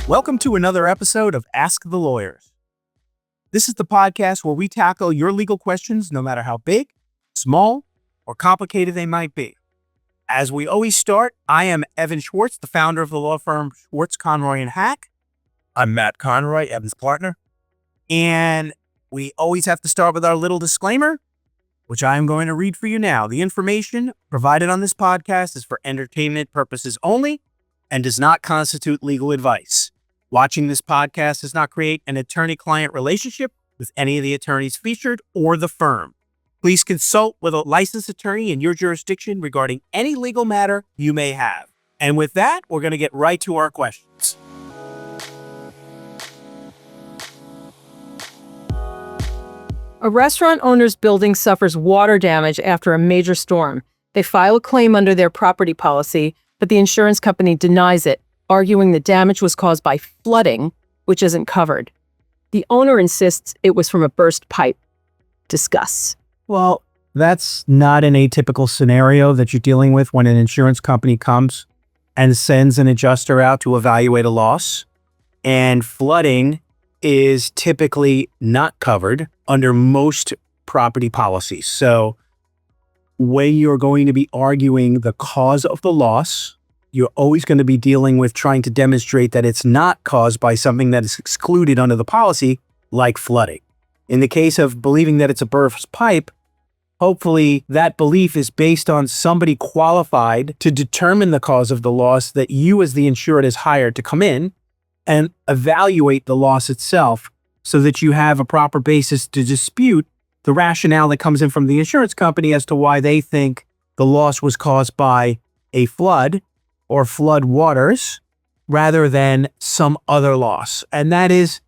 Welcome to another episode of Ask the Lawyers. This is the podcast where we tackle your legal questions no matter how big, small, or complicated they might be. As we always start, I am Evan Schwartz, the founder of the law firm Schwartz, Conroy, and Hack. I'm Matt Conroy, Evan's partner. And we always have to start with our little disclaimer, which I am going to read for you now. The information provided on this podcast is for entertainment purposes only and does not constitute legal advice. Watching this podcast does not create an attorney-client relationship with any of the attorneys featured or the firm. Please consult with a licensed attorney in your jurisdiction regarding any legal matter you may have. And with that, we're going to get right to our questions. A restaurant owner's building suffers water damage after a major storm. They file a claim under their property policy, but the insurance company denies it, arguing the damage was caused by flooding, which isn't covered. The owner insists it was from a burst pipe. Discuss. Well, that's not an atypical scenario that you're dealing with when an insurance company comes and sends an adjuster out to evaluate a loss. And flooding is typically not covered under most property policies. So when you're going to be arguing the cause of the loss, you're always going to be dealing with trying to demonstrate that it's not caused by something that is excluded under the policy, like flooding. In the case of believing that it's a burst pipe, hopefully that belief is based on somebody qualified to determine the cause of the loss that you as the insured is hired to come in and evaluate the loss itself so that you have a proper basis to dispute the rationale that comes in from the insurance company as to why they think the loss was caused by a flood or flood waters rather than some other loss. And that is,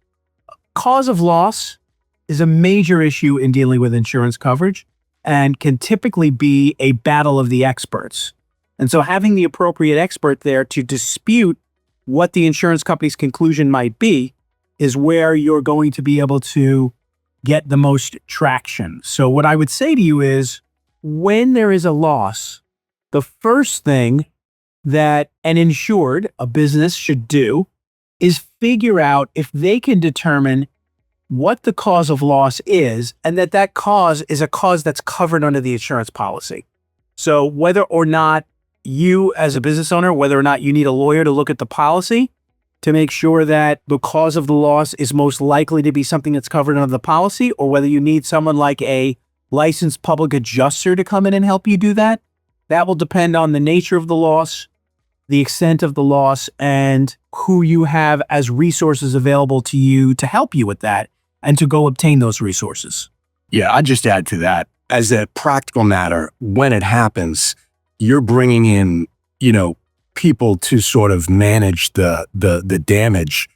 cause of loss is a major issue in dealing with insurance coverage and can typically be a battle of the experts. And so having the appropriate expert there to dispute what the insurance company's conclusion might be is where you're going to be able to get the most traction. So what I would say to you is, when there is a loss, the first thing that an insured, a business, should do is figure out if they can determine what the cause of loss is and that cause is a cause that's covered under the insurance policy. So whether or not you as a business owner, whether or not you need a lawyer to look at the policy to make sure that the cause of the loss is most likely to be something that's covered under the policy, or whether you need someone like a licensed public adjuster to come in and help you do that, that will depend on the nature of the loss, the extent of the loss, and who you have as resources available to you to help you with that and to go obtain those resources. Yeah, I'd just add to that, as a practical matter, when it happens, you're bringing in, people to sort of manage the damage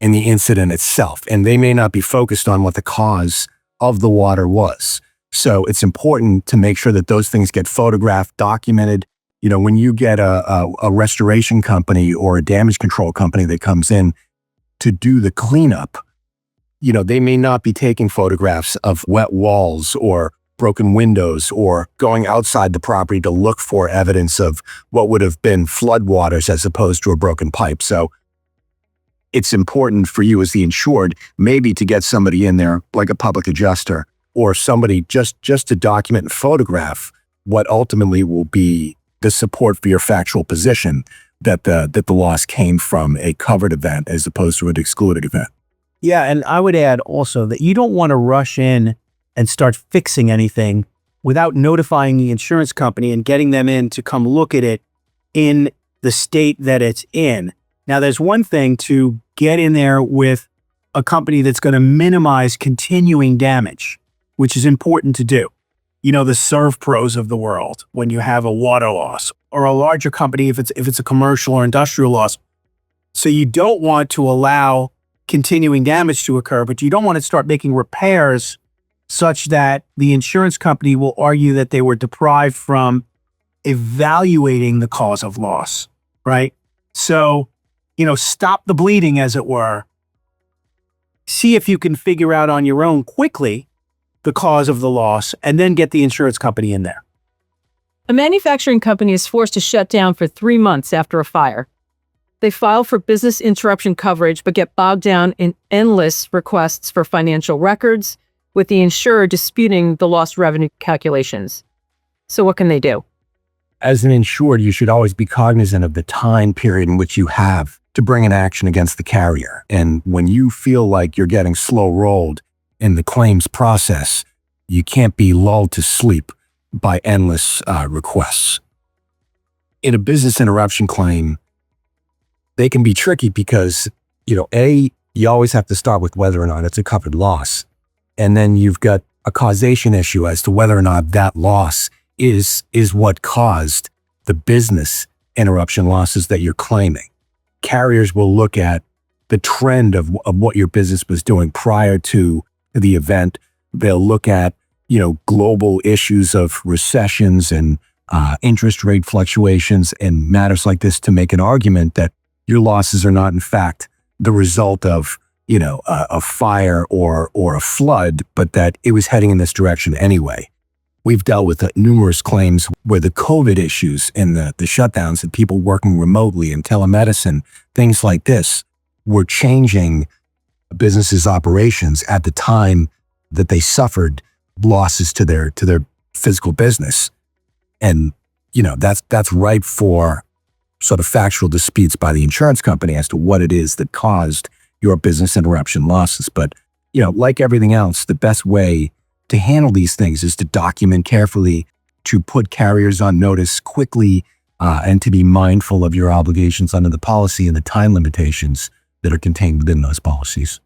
in the incident itself. And they may not be focused on what the cause of the water was. So it's important to make sure that those things get photographed, documented. When you get a restoration company or a damage control company that comes in to do the cleanup, they may not be taking photographs of wet walls or broken windows or going outside the property to look for evidence of what would have been floodwaters as opposed to a broken pipe. So it's important for you as the insured maybe to get somebody in there like a public adjuster or somebody just to document and photograph what ultimately will be the support for your factual position that the loss came from a covered event as opposed to an excluded event. Yeah, and I would add also that you don't want to rush in and start fixing anything without notifying the insurance company and getting them in to come look at it in the state that it's in. Now, there's one thing to get in there with a company that's going to minimize continuing damage, which is important to do. The ServPros of the world, when you have a water loss, or a larger company if it's a commercial or industrial loss. So you don't want to allow continuing damage to occur, but you don't want to start making repairs such that the insurance company will argue that they were deprived from evaluating the cause of loss, right? So, stop the bleeding, as it were. See if you can figure out on your own quickly the cause of the loss, and then get the insurance company in there. A manufacturing company is forced to shut down for 3 months after a fire. They file for business interruption coverage, but get bogged down in endless requests for financial records, with the insurer disputing the lost revenue calculations. So what can they do? As an insured, you should always be cognizant of the time period in which you have to bring an action against the carrier. And when you feel like you're getting slow rolled in the claims process, you can't be lulled to sleep by endless requests. In a business interruption claim, they can be tricky because, you always have to start with whether or not it's a covered loss. And then you've got a causation issue as to whether or not that loss is what caused the business interruption losses that you're claiming. Carriers will look at the trend of what your business was doing prior to the event. They'll look at, global issues of recessions and interest rate fluctuations and matters like this to make an argument that your losses are not, in fact, the result of, a fire or a flood, but that it was heading in this direction anyway. We've dealt with numerous claims where the COVID issues and the shutdowns and people working remotely and telemedicine, things like this, were changing businesses' operations at the time that they suffered losses to their physical business. And, that's ripe for sort of factual disputes by the insurance company as to what it is that caused your business interruption losses. But, like everything else, the best way to handle these things is to document carefully, to put carriers on notice quickly, and to be mindful of your obligations under the policy and the time limitations that are contained within those policies.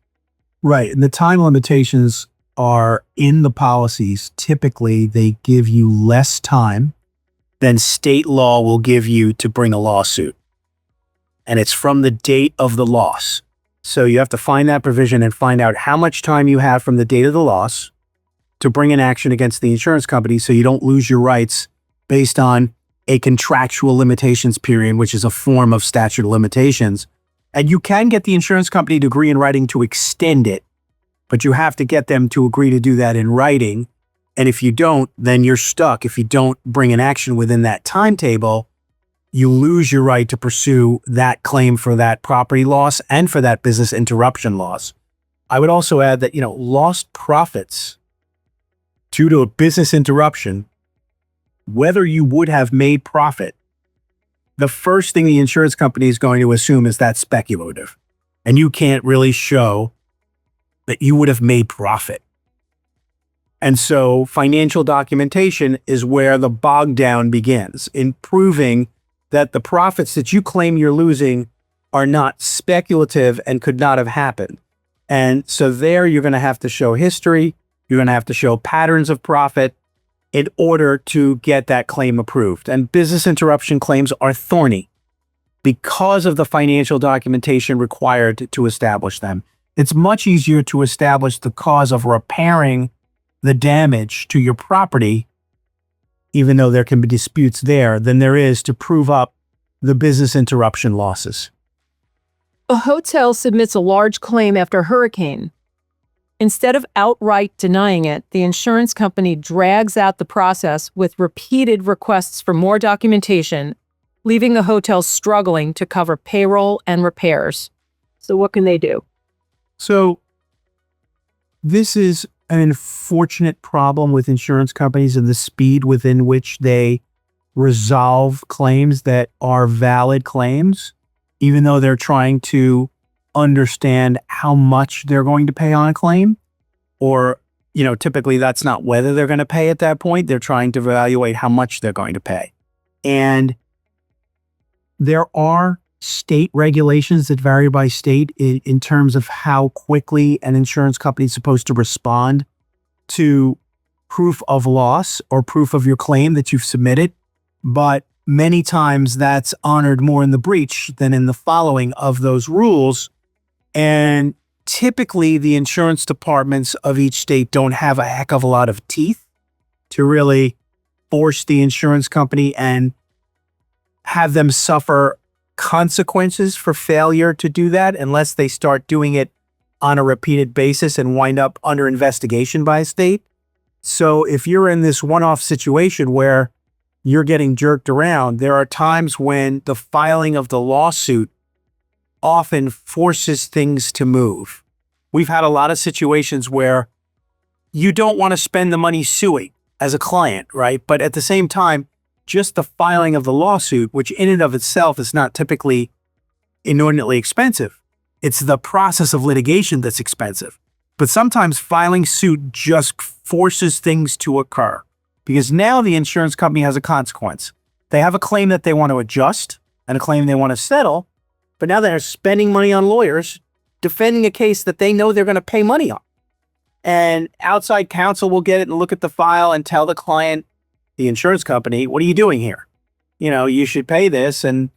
Right. And the time limitations are in the policies. Typically, they give you less time than state law will give you to bring a lawsuit. And it's from the date of the loss. So you have to find that provision and find out how much time you have from the date of the loss to bring an action against the insurance company so you don't lose your rights based on a contractual limitations period, which is a form of statute of limitations. And you can get the insurance company to agree in writing to extend it, but you have to get them to agree to do that in writing. And if you don't, then you're stuck. If you don't bring an action within that timetable, you lose your right to pursue that claim for that property loss and for that business interruption loss. I would also add that, lost profits due to a business interruption, whether you would have made profit, the first thing the insurance company is going to assume is that's speculative. And you can't really show that you would have made profit. And so financial documentation is where the bog down begins in proving that the profits that you claim you're losing are not speculative and could not have happened. And so there you're going to have to show history. You're going to have to show patterns of profit in order to get that claim approved. And business interruption claims are thorny because of the financial documentation required to establish them. It's much easier to establish the cause of repairing the damage to your property, even though there can be disputes there, than there is to prove up the business interruption losses. A hotel submits a large claim after a hurricane. Instead of outright denying it, the insurance company drags out the process with repeated requests for more documentation, leaving the hotel struggling to cover payroll and repairs. So what can they do? So this is an unfortunate problem with insurance companies and the speed within which they resolve claims that are valid claims, even though they're trying to understand how much they're going to pay on a claim. Or, typically that's not whether they're going to pay at that point. They're trying to evaluate how much they're going to pay. And there are state regulations that vary by state in terms of how quickly an insurance company is supposed to respond to proof of loss or proof of your claim that you've submitted. But many times that's honored more in the breach than in the following of those rules. And typically the insurance departments of each state don't have a heck of a lot of teeth to really force the insurance company and have them suffer consequences for failure to do that unless they start doing it on a repeated basis and wind up under investigation by a state. So if you're in this one-off situation where you're getting jerked around, there are times when the filing of the lawsuit often forces things to move. We've had a lot of situations where you don't want to spend the money suing as a client, right? But at the same time, just the filing of the lawsuit, which in and of itself is not typically inordinately expensive. It's the process of litigation that's expensive. But sometimes filing suit just forces things to occur because now the insurance company has a consequence. They have a claim that they want to adjust and a claim they want to settle, but now they're spending money on lawyers defending a case that they know they're going to pay money on. And outside counsel will get it and look at the file and tell the client, the insurance company, what are you doing here? You know, you should pay this, and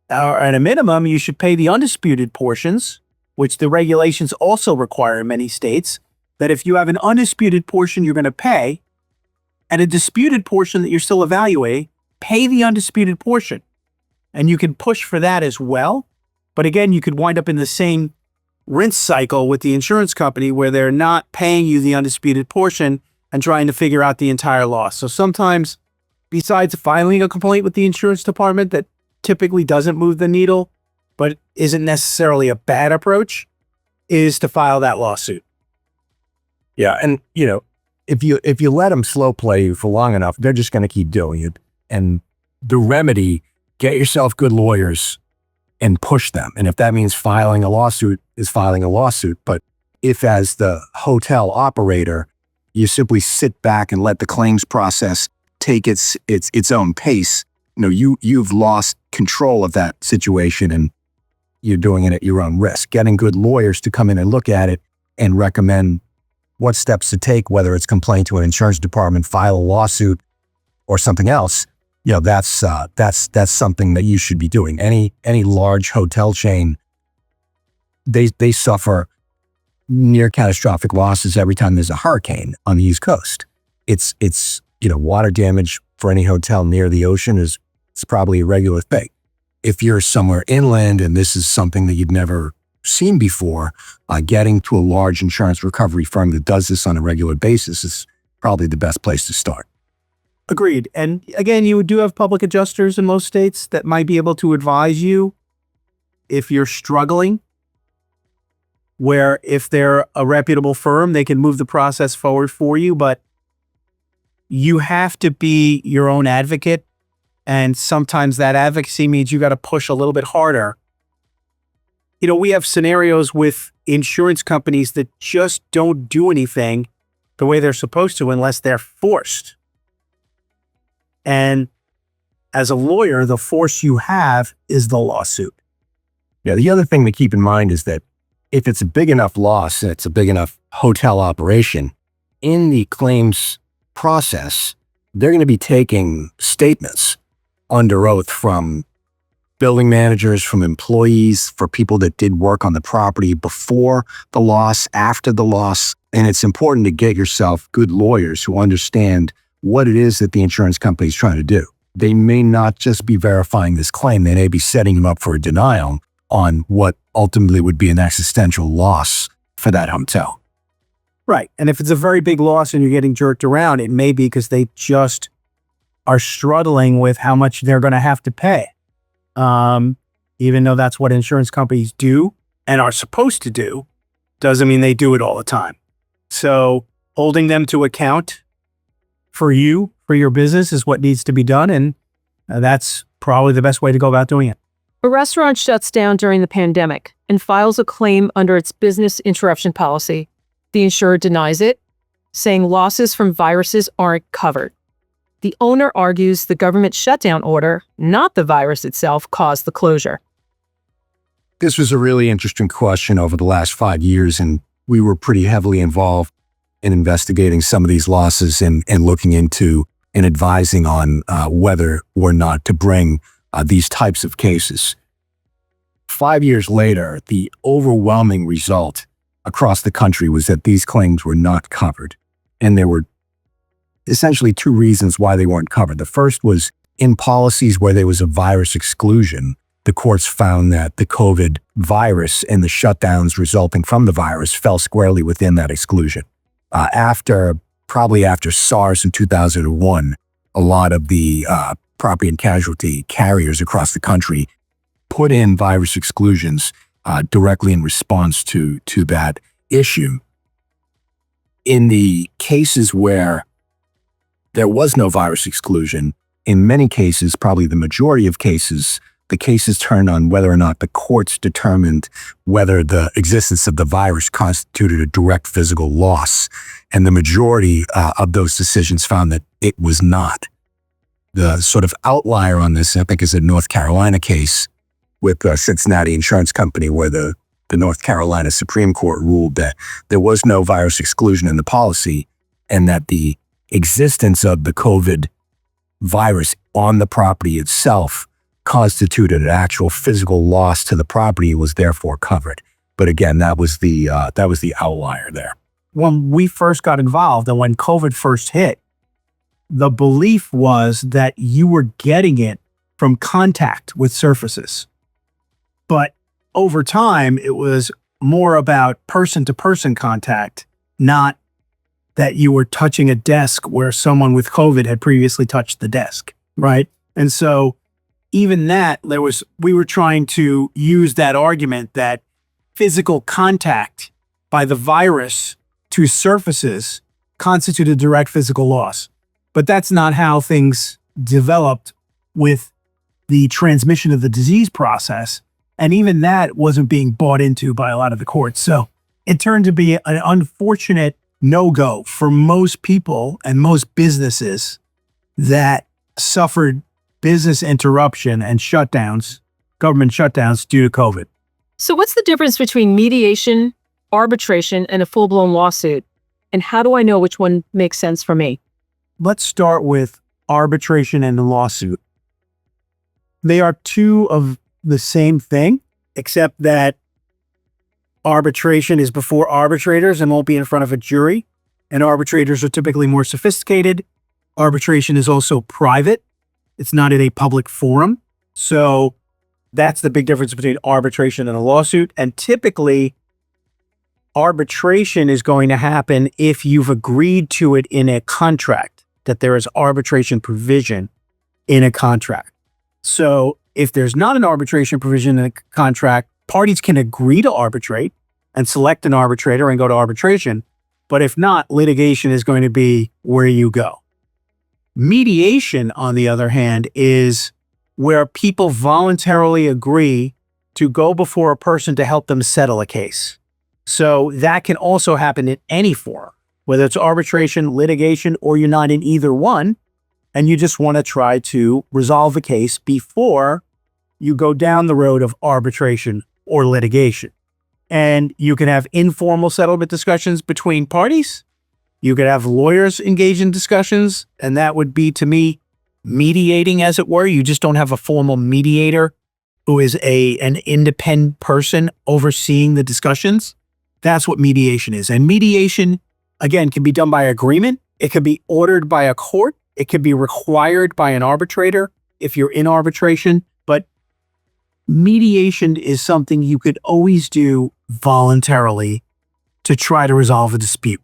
at a minimum, you should pay the undisputed portions, which the regulations also require in many states, that if you have an undisputed portion you're going to pay, and a disputed portion that you're still evaluating, pay the undisputed portion. And you can push for that as well. But again, you could wind up in the same rinse cycle with the insurance company where they're not paying you the undisputed portion and trying to figure out the entire loss. So sometimes, besides filing a complaint with the insurance department that typically doesn't move the needle, but isn't necessarily a bad approach, is to file that lawsuit. Yeah, and you know, if you let them slow play you for long enough, they're just going to keep doing it. And the remedy, get yourself good lawyers and push them. And if that means filing a lawsuit, is filing a lawsuit. But if as the hotel operator, you simply sit back and let the claims process take its own pace, you know, you've lost control of that situation and you're doing it at your own risk. Getting good lawyers to come in and look at it and recommend what steps to take, whether it's complaint to an insurance department, file a lawsuit, or something else, you know, that's something that you should be doing. Any large hotel chain, they suffer near catastrophic losses every time there's a hurricane on the East Coast. It's you know, water damage for any hotel near the ocean it's probably a regular thing. If you're somewhere inland and this is something that you've never seen before, getting to a large insurance recovery firm that does this on a regular basis is probably the best place to start. Agreed. And again, you do have public adjusters in most states that might be able to advise you if you're struggling, where if they're a reputable firm, they can move the process forward for you, but you have to be your own advocate. And sometimes that advocacy means you got to push a little bit harder. You know, we have scenarios with insurance companies that just don't do anything the way they're supposed to unless they're forced. And as a lawyer, the force you have is the lawsuit. Yeah, the other thing to keep in mind is that if it's a big enough loss and it's a big enough hotel operation, in the claims process, they're going to be taking statements under oath from building managers, from employees, for people that did work on the property before the loss, after the loss. And it's important to get yourself good lawyers who understand what it is that the insurance company is trying to do. They may not just be verifying this claim. They may be setting them up for a denial on what ultimately would be an existential loss for that hotel. Right. And if it's a very big loss and you're getting jerked around, it may be because they just are struggling with how much they're going to have to pay. Even though that's what insurance companies do and are supposed to do, doesn't mean they do it all the time. So holding them to account for you, for your business, is what needs to be done. And that's probably the best way to go about doing it. A restaurant shuts down during the pandemic and files a claim under its business interruption policy. The insurer denies it, saying losses from viruses aren't covered. The owner argues the government shutdown order, not the virus itself, caused the closure. This was a really interesting question over the last 5 years, and we were pretty heavily involved in investigating some of these losses and looking into and advising on whether or not to bring these types of cases. 5 years later, the overwhelming result across the country was that these claims were not covered. And there were essentially two reasons why they weren't covered. The first was in policies where there was a virus exclusion, the courts found that the COVID virus and the shutdowns resulting from the virus fell squarely within that exclusion. Probably after SARS in 2001, a lot of the property and casualty carriers across the country put in virus exclusions directly in response to that issue. In the cases where there was no virus exclusion, in many cases, probably the majority of cases, the cases turned on whether or not the courts determined whether the existence of the virus constituted a direct physical loss. And the majority of those decisions found that it was not. The sort of outlier on this, I think, is a North Carolina case with Cincinnati Insurance Company, where the North Carolina Supreme Court ruled that there was no virus exclusion in the policy and that the existence of the COVID virus on the property itself constituted an actual physical loss to the property, was therefore covered. But again, that was the outlier there. When we first got involved and when COVID first hit, the belief was that you were getting it from contact with surfaces. But over time, it was more about person-to-person contact, not that you were touching a desk where someone with COVID had previously touched the desk, right? And so even that, we were trying to use that argument that physical contact by the virus to surfaces constituted direct physical loss. But that's not how things developed with the transmission of the disease process. And even that wasn't being bought into by a lot of the courts. So it turned to be an unfortunate no-go for most people and most businesses that suffered business interruption and shutdowns, government shutdowns due to COVID. So what's the difference between mediation, arbitration, and a full-blown lawsuit? And how do I know which one makes sense for me? Let's start with arbitration and a lawsuit. They are two of the same thing, except that arbitration is before arbitrators and won't be in front of a jury. And arbitrators are typically more sophisticated. Arbitration is also private. It's not in a public forum. So that's the big difference between arbitration and a lawsuit. And typically, arbitration is going to happen if you've agreed to it in a contract, that there is arbitration provision in a contract. So if there's not an arbitration provision in a contract, parties can agree to arbitrate and select an arbitrator and go to arbitration. But if not, litigation is going to be where you go. Mediation, on the other hand, is where people voluntarily agree to go before a person to help them settle a case. So that can also happen in any forum, whether it's arbitration, litigation, or you're not in either one, and you just want to try to resolve a case before you go down the road of arbitration or litigation. And you can have informal settlement discussions between parties. You could have lawyers engage in discussions, and that would be, to me, mediating, as it were. You just don't have a formal mediator who is an independent person overseeing the discussions. That's what mediation is. And mediation, again, can be done by agreement. It could be ordered by a court. It could be required by an arbitrator if you're in arbitration. But mediation is something you could always do voluntarily to try to resolve a dispute.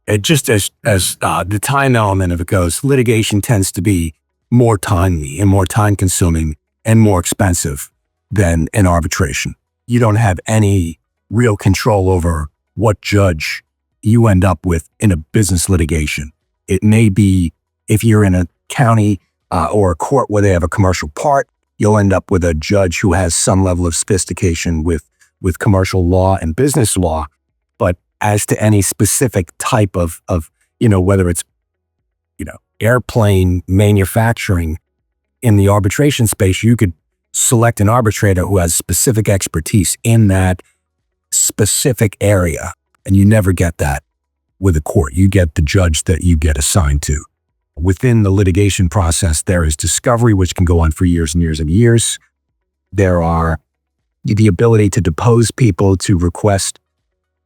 It just as the time element of it goes, litigation tends to be more timely and more time consuming and more expensive than an arbitration. You don't have any real control over what judge you end up with in a business litigation. It may be, if you're in a county or a court where they have a commercial part, you'll end up with a judge who has some level of sophistication with commercial law and business law. But as to any specific type of whether it's, airplane manufacturing in the arbitration space, you could select an arbitrator who has specific expertise in that specific area. And you never get that with a court. You get the judge that you get assigned to. Within the litigation process, there is discovery, which can go on for years and years and years. There are the ability to depose people, to request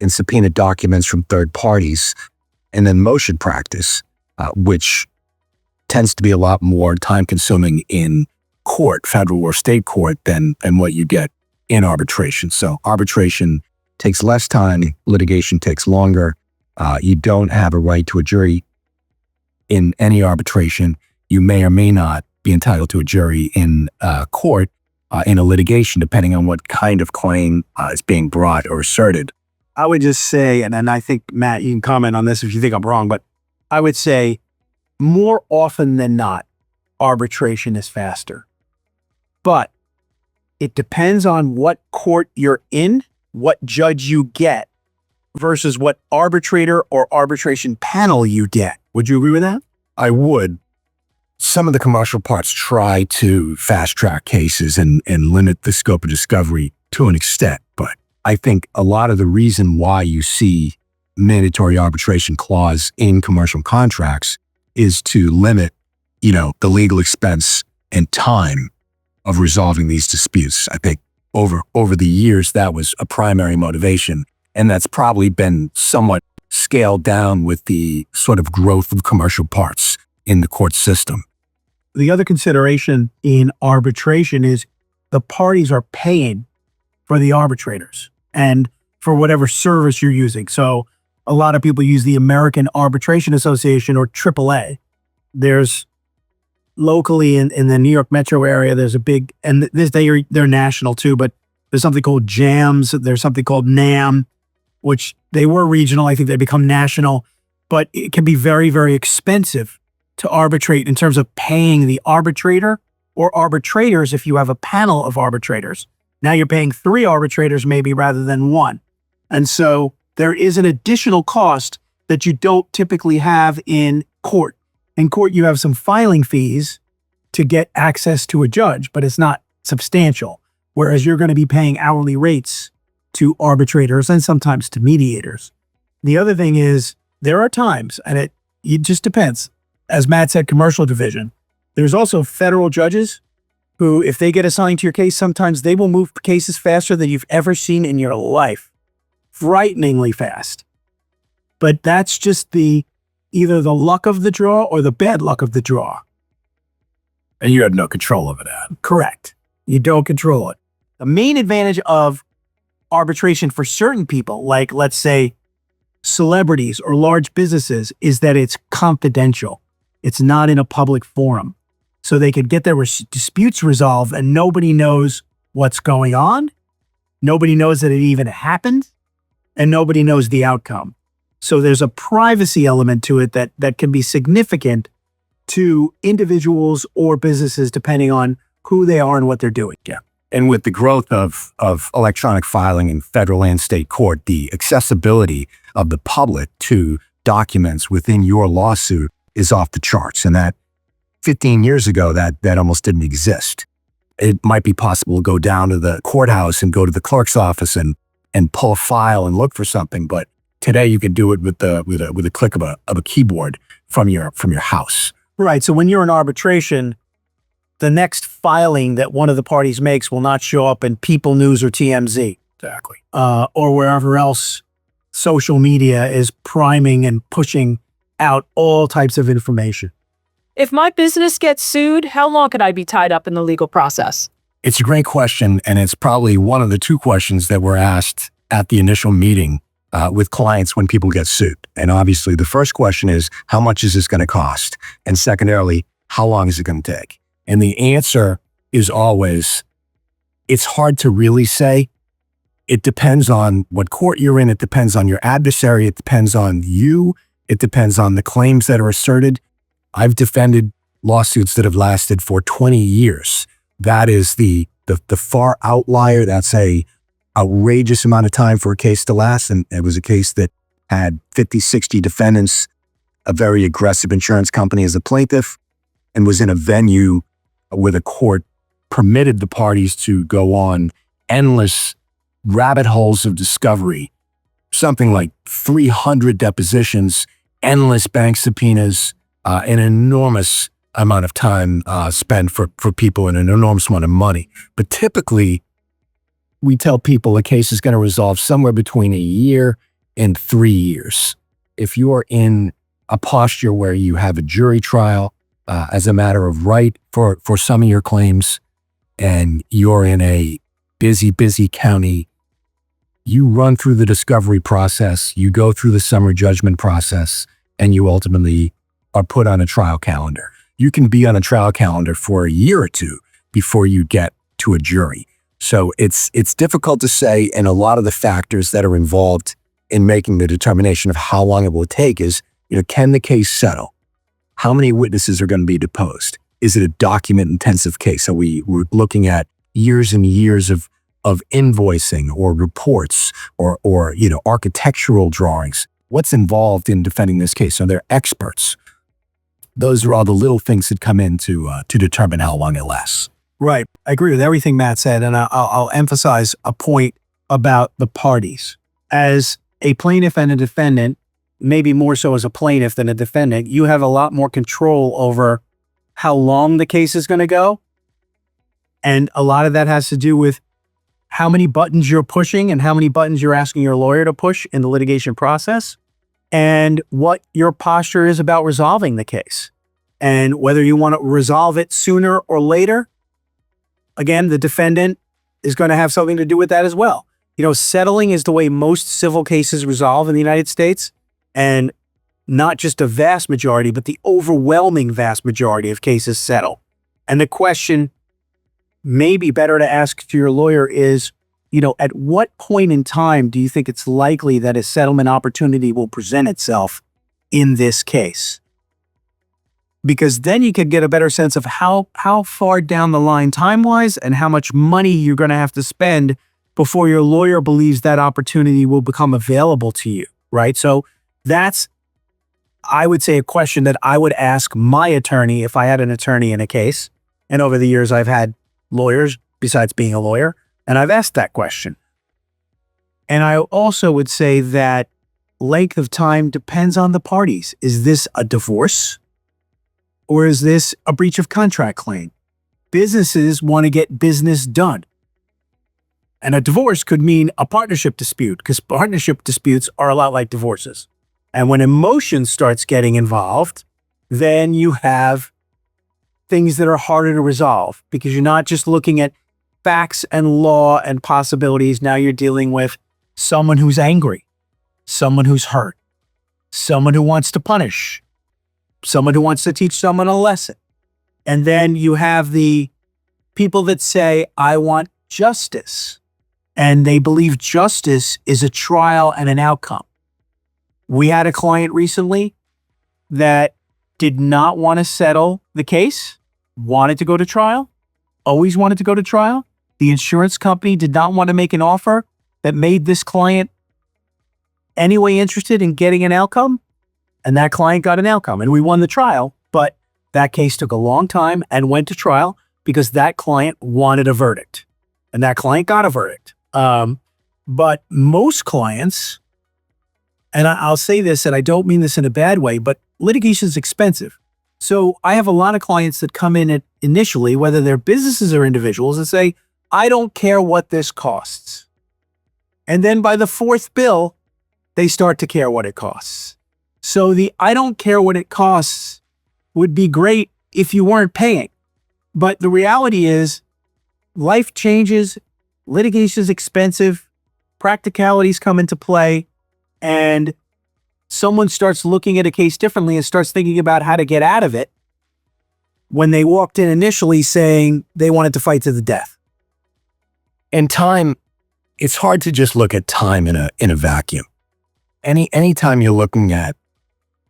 and subpoena documents from third parties, and then motion practice, which tends to be a lot more time consuming in court, federal or state court, than what you get in arbitration. So arbitration takes less time, litigation takes longer. You don't have a right to a jury in any arbitration. You may or may not be entitled to a jury in court. in a litigation, depending on what kind of claim is being brought or asserted. I would just say, and I think, Matt, you can comment on this if you think I'm wrong, but I would say more often than not, arbitration is faster. But it depends on what court you're in, what judge you get, versus what arbitrator or arbitration panel you get. Would you agree with that? I would. Some of the commercial parts try to fast track cases and limit the scope of discovery to an extent. But I think a lot of the reason why you see mandatory arbitration clause in commercial contracts is to limit, the legal expense and time of resolving these disputes. I think over the years, that was a primary motivation. And that's probably been somewhat scaled down with the sort of growth of commercial parts in the court system. The other consideration in arbitration is the parties are paying for the arbitrators and for whatever service you're using. So a lot of people use the American Arbitration Association, or AAA. There's locally in the New York metro area, there's a big, and they're national too, but there's something called JAMS. There's something called NAM, which they were regional. I think they become national, but it can be very, very expensive to arbitrate in terms of paying the arbitrator or arbitrators if you have a panel of arbitrators. Now you're paying 3 arbitrators maybe rather than 1. And so there is an additional cost that you don't typically have in court. In court, you have some filing fees to get access to a judge, but it's not substantial. Whereas you're going to be paying hourly rates to arbitrators and sometimes to mediators. The other thing is there are times, and it just depends. As Matt said, commercial division. There's also federal judges who, if they get assigned to your case, sometimes they will move cases faster than you've ever seen in your life. Frighteningly fast. But that's just either the luck of the draw or the bad luck of the draw. And you have no control over that. Correct. You don't control it. The main advantage of arbitration for certain people, like let's say celebrities or large businesses, is that it's confidential. It's not in a public forum. So they could get their disputes resolved and nobody knows what's going on. Nobody knows that it even happened, and nobody knows the outcome. So there's a privacy element to it that can be significant to individuals or businesses depending on who they are and what they're doing. Yeah. And with the growth of electronic filing in federal and state court, the accessibility of the public to documents within your lawsuit is off the charts. And that 15 years ago, that almost didn't exist. It might be possible to go down to the courthouse and go to the clerk's office and pull a file and look for something. But today you could do it with a click of a keyboard from your house. Right. So when you're in arbitration, the next filing that one of the parties makes will not show up in People News or TMZ. Exactly. Or wherever else social media is priming and pushing out all types of information. If my business gets sued, how long could I be tied up in the legal process? It's a great question, and it's probably one of the 2 questions that were asked at the initial meeting with clients when people get sued. And obviously, the first question is, how much is this going to cost? And secondarily, how long is it going to take? And the answer is always, it's hard to really say. It depends on what court you're in. It depends on your adversary. It depends on you. It depends on the claims that are asserted. I've defended lawsuits that have lasted for 20 years. That is the far outlier. That's a outrageous amount of time for a case to last. And it was a case that had 50, 60 defendants, a very aggressive insurance company as a plaintiff, and was in a venue where the court permitted the parties to go on endless rabbit holes of discovery, something like 300 depositions, endless bank subpoenas, an enormous amount of time spent for people and an enormous amount of money. But typically, we tell people a case is going to resolve somewhere between a year and 3 years. If you are in a posture where you have a jury trial as a matter of right for some of your claims, and you're in a busy county, you run through the discovery process, you go through the summary judgment process, and you ultimately are put on a trial calendar. You can be on a trial calendar for a year or 2 before you get to a jury. So it's difficult to say, and a lot of the factors that are involved in making the determination of how long it will take is, can the case settle? How many witnesses are going to be deposed? Is it a document-intensive case? So we're looking at years and years of invoicing or reports or architectural drawings. What's involved in defending this case? So they're experts. Those are all the little things that come in to determine how long it lasts. Right. I agree with everything Matt said, and I'll emphasize a point about the parties. As a plaintiff and a defendant, maybe more so as a plaintiff than a defendant, you have a lot more control over how long the case is going to go. And a lot of that has to do with how many buttons you're pushing and how many buttons you're asking your lawyer to push in the litigation process, and what your posture is about resolving the case. And whether you want to resolve it sooner or later, again, the defendant is going to have something to do with that as well. Settling is the way most civil cases resolve in the United States, and not just a vast majority, but the overwhelming vast majority of cases settle. And the question may be better to ask to your lawyer is, at what point in time do you think it's likely that a settlement opportunity will present itself in this case? Because then you could get a better sense of how far down the line time-wise and how much money you're going to have to spend before your lawyer believes that opportunity will become available to you, right? So that's, I would say, a question that I would ask my attorney if I had an attorney in a case. And over the years, I've had lawyers besides being a lawyer, and I've asked that question. And I also would say that length of time depends on the parties. Is this a divorce? Or is this a breach of contract claim? Businesses want to get business done. And a divorce could mean a partnership dispute, because partnership disputes are a lot like divorces. And when emotion starts getting involved, then you have things that are harder to resolve, because you're not just looking at facts and law and possibilities. Now you're dealing with someone who's angry, someone who's hurt, someone who wants to punish, someone who wants to teach someone a lesson. And then you have the people that say, I want justice. And they believe justice is a trial and an outcome. We had a client recently that did not want to settle the case, wanted to go to trial, always wanted to go to trial. The insurance company did not want to make an offer that made this client anyway interested in getting an outcome. And that client got an outcome, and we won the trial. But that case took a long time and went to trial because that client wanted a verdict, and that client got a verdict. But most clients, and I'll say this, and I don't mean this in a bad way, but litigation is expensive. So I have a lot of clients that come in initially, whether they're businesses or individuals, and say, I don't care what this costs. And then by the fourth bill, they start to care what it costs. So the I don't care what it costs would be great if you weren't paying. But the reality is life changes, litigation is expensive, practicalities come into play, and someone starts looking at a case differently and starts thinking about how to get out of it when they walked in initially saying they wanted to fight to the death. And time, it's hard to just look at time in a vacuum. Anytime you're looking at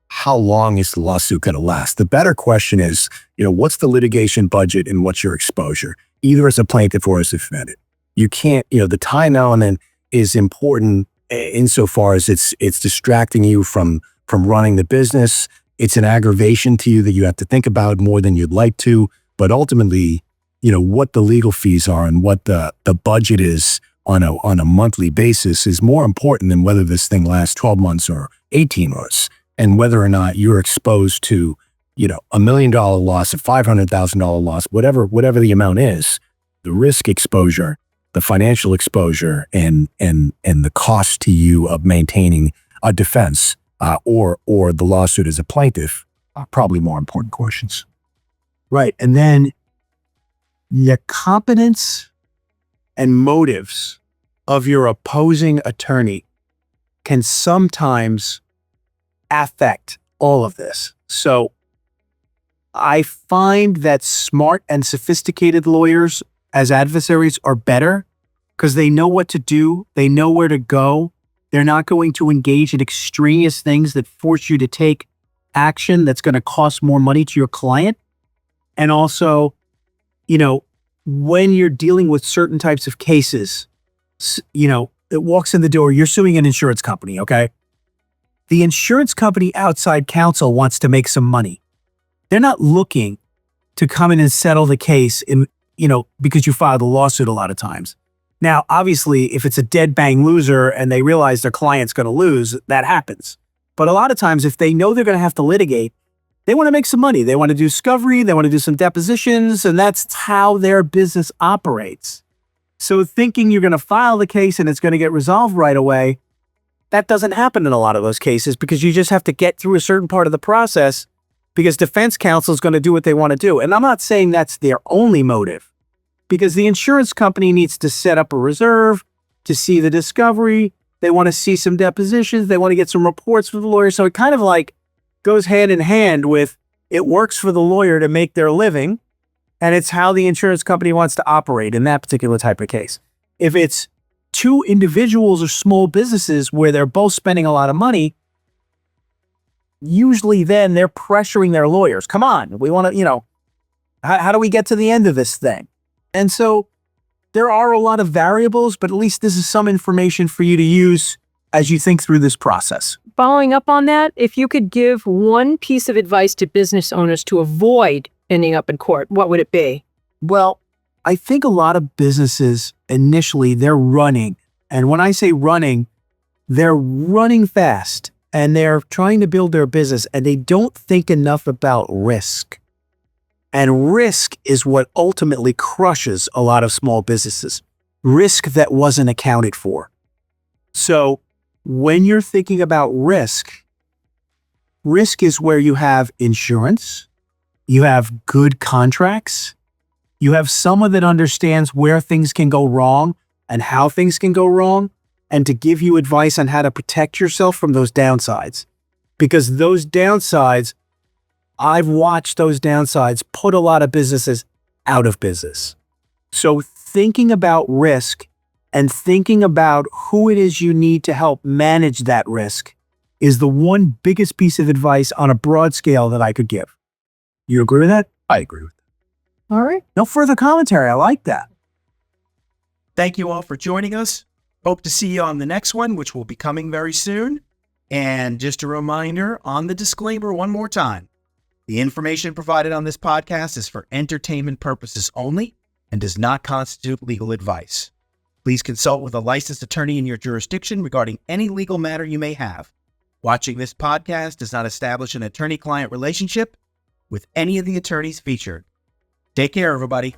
how long is the lawsuit going to last, the better question is, what's the litigation budget and what's your exposure, either as a plaintiff or as a defendant. You can't, the time element is important insofar as it's distracting you from running the business. It's an aggravation to you that you have to think about more than you'd like to. But ultimately, what the legal fees are and what the budget is on a monthly basis is more important than whether this thing lasts 12 months or 18 months, and whether or not you're exposed to, $1 million loss, a $500,000 loss, whatever the amount is. The risk exposure, the financial exposure, and the cost to you of maintaining a defense or the lawsuit as a plaintiff are probably more important questions. Right. And then the competence and motives of your opposing attorney can sometimes affect all of this. So I find that smart and sophisticated lawyers as adversaries are better because they know what to do. They know where to go. They're not going to engage in extraneous things that force you to take action that's going to cost more money to your client. And also, when you're dealing with certain types of cases, it walks in the door, you're suing an insurance company, okay? The insurance company outside counsel wants to make some money. They're not looking to come in and settle the case because you filed a lawsuit a lot of times. Now, obviously, if it's a dead bang loser and they realize their client's going to lose, that happens. But a lot of times, if they know they're going to have to litigate, they want to make some money. They want to do discovery. They want to do some depositions, and that's how their business operates. So thinking you're going to file the case and it's going to get resolved right away, that doesn't happen in a lot of those cases because you just have to get through a certain part of the process because defense counsel is going to do what they want to do. And I'm not saying that's their only motive because the insurance company needs to set up a reserve to see the discovery. They want to see some depositions. They want to get some reports from the lawyer. So it kind of like goes hand in hand with it works for the lawyer to make their living. And it's how the insurance company wants to operate in that particular type of case. If it's two individuals or small businesses where they're both spending a lot of money, usually then they're pressuring their lawyers. Come on, we want to, how do we get to the end of this thing? And so there are a lot of variables, but at least this is some information for you to use as you think through this process. Following up on that, if you could give one piece of advice to business owners to avoid ending up in court, what would it be? Well, I think a lot of businesses initially they're running. And when I say running, they're running fast and they're trying to build their business and they don't think enough about risk. And risk is what ultimately crushes a lot of small businesses. Risk that wasn't accounted for. So when you're thinking about risk is where you have insurance, you have good contracts, you have someone that understands where things can go wrong and how things can go wrong, and to give you advice on how to protect yourself from those downsides. Because those downsides, I've watched those downsides put a lot of businesses out of business. So thinking about risk and thinking about who it is you need to help manage that risk is the one biggest piece of advice on a broad scale that I could give. You agree with that? I agree with that. All right. No further commentary. I like that. Thank you all for joining us. Hope to see you on the next one, which will be coming very soon. And just a reminder on the disclaimer one more time. The information provided on this podcast is for entertainment purposes only and does not constitute legal advice. Please consult with a licensed attorney in your jurisdiction regarding any legal matter you may have. Watching this podcast does not establish an attorney-client relationship with any of the attorneys featured. Take care, everybody.